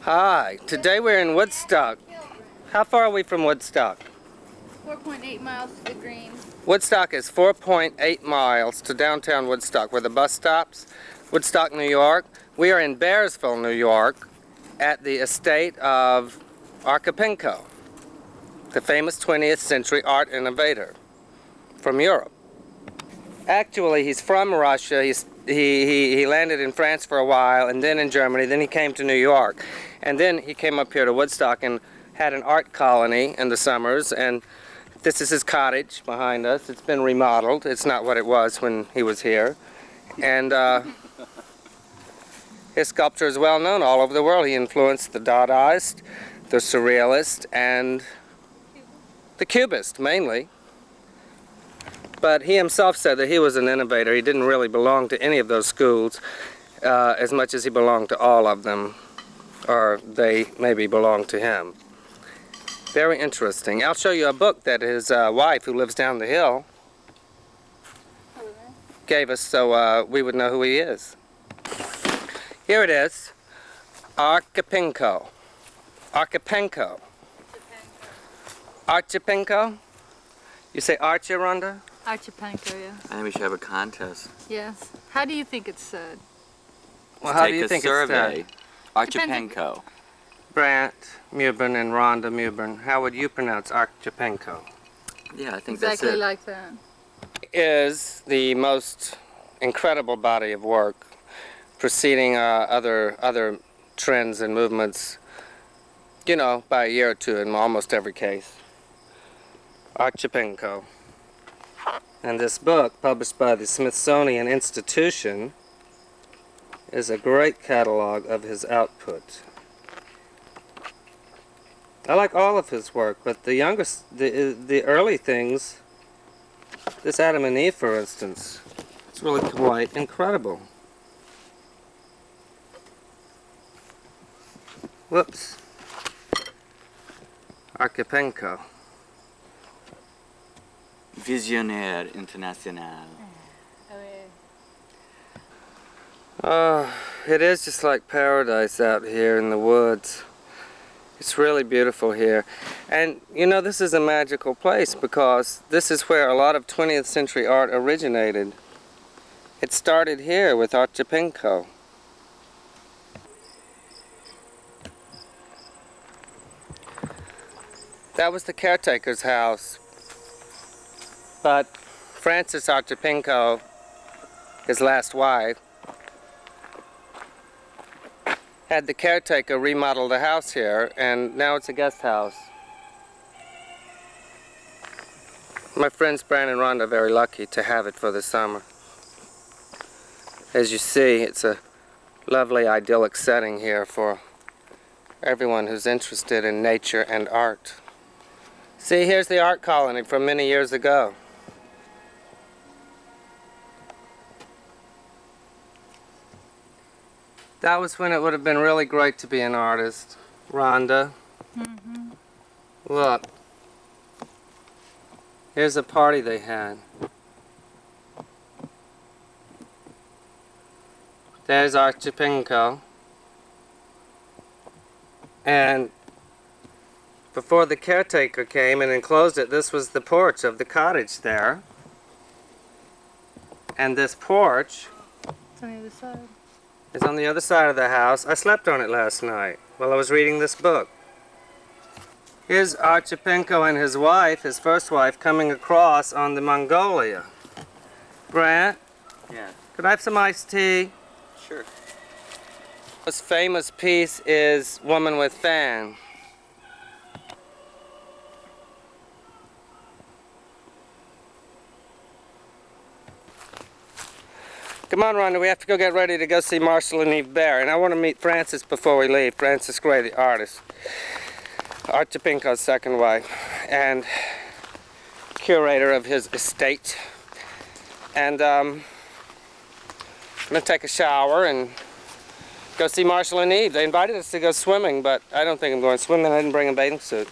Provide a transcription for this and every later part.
Hi, today we're in Woodstock. How far are we from Woodstock? 4.8 miles to the green. Woodstock is 4.8 miles to downtown Woodstock, where the bus stops. Woodstock, New York. We are in Bearsville, New York, at the estate of Archipenko, the famous 20th century art innovator from Europe. Actually, he's from Russia. He landed in France for a while, and then in Germany. Then he came to New York. And then he came up here to Woodstock and had an art colony in the summers. And this is his cottage behind us. It's been remodeled. It's not what it was when he was here. And his sculpture is well known all over the world. He influenced the Dadaist, the Surrealist, and the Cubist, mainly. But he himself said that he was an innovator. He didn't really belong to any of those schools as much as he belonged to all of them, or they maybe belonged to him. Very interesting. I'll show you a book that his wife, who lives down the hill, gave us so we would know who he is. Here it is. Archipenko. Archipenko. Archipenko? You say Archie, Rhonda? Archipenko, yes. I think we should have a contest. Yes. How do you think it's said? Well, how do you think it's survey. said? Archipenko. Brant Mewborn and Rhonda Mewborn. How would you pronounce Archipenko? Yeah, I think Exactly that's it. like that. Is the most incredible body of work preceding other trends and movements, you know, by a year or two in almost every case. Archipenko. And this book, published by the Smithsonian Institution, is a great catalog of his output. I like all of his work, but the early things, this Adam and Eve, for instance, it's really quite incredible. Whoops. Archipenko. Visionnaire international. It is just like paradise out here in the woods. It's really beautiful here. And you know, this is a magical place because this is where a lot of 20th century art originated. It started here with Archipenko. That was the caretaker's house. But Frances Archipenko, his last wife, had the caretaker remodel the house here, and now it's a guest house. My friends Brant and Rhonda are very lucky to have it for the summer. As you see, it's a lovely, idyllic setting here for everyone who's interested in nature and art. See, here's the art colony from many years ago. That was when it would have been really great to be an artist. Rhonda. Mm-hmm. Look. Here's a party they had. There's Archipenko. And before the caretaker came and enclosed it, this was the porch of the cottage there. And this porch It's on the other side. is on the other side of the house. I slept on it last night while I was reading this book. Here's Archipenko and his wife, his first wife, coming across on the Mongolia. Brant, Yeah, could I have some iced tea? sure. His famous piece is Woman with Fan. Come on, Rhonda, we have to go get ready to go see Marshall and Eve Bear. And I want to meet Frances before we leave. Frances Gray, the artist. Archipenko's second wife. And curator of his estate. And I'm going to take a shower and go see Marshall and Eve. They invited us to go swimming, but I don't think I'm going swimming. I didn't bring a bathing suit.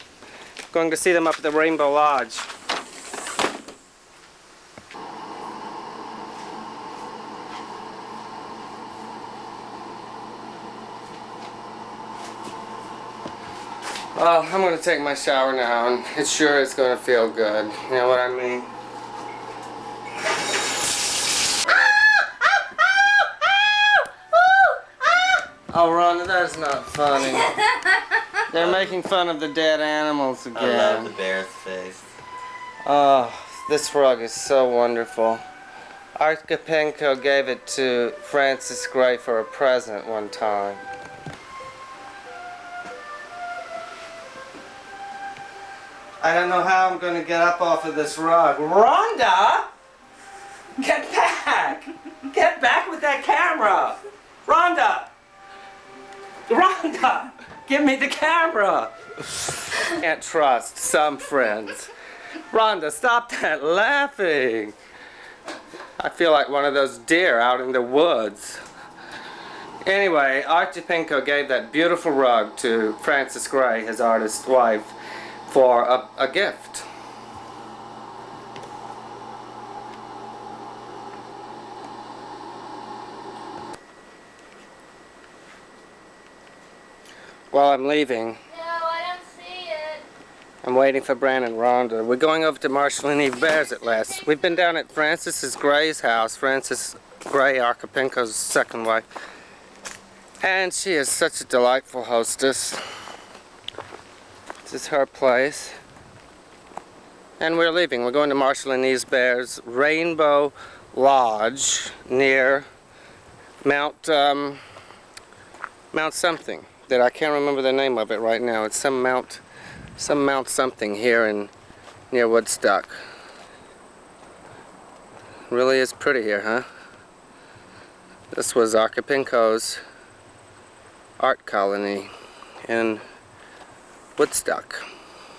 Going to see them up at the Rainbow Lodge. Well, I'm going to take my shower now, and it sure is going to feel good. You know what I mean? Oh, Rhonda, that's not funny. They're making fun of the dead animals again. I love the bear's face. Oh, this rug is so wonderful. Archipenko gave it to Francis Gray for a present one time. I don't know how I'm going to get up off of this rug. Rhonda! Get back! Get back with that camera! Rhonda! Rhonda! Give me the camera! Can't trust some friends. Rhonda, stop that laughing! I feel like one of those deer out in the woods. Anyway, Archipenko gave that beautiful rug to Francis Gray, his artist wife, for a gift. Well, I'm leaving. No, I don't see it. I'm waiting for Brant and Rhonda. We're going over to Marshall and Eve Bears at last. We've been down at Francis Gray's house, Francis Gray, Archipenko's second wife. And she is such a delightful hostess. This is her place. And we're leaving. We're going to Marshall and Eve Bears' Rainbow Lodge near Mount something that I can't remember the name of it right now. It's some Mount something here near Woodstock. Really is pretty here, huh? This was Archipenko's art colony in Woodstock.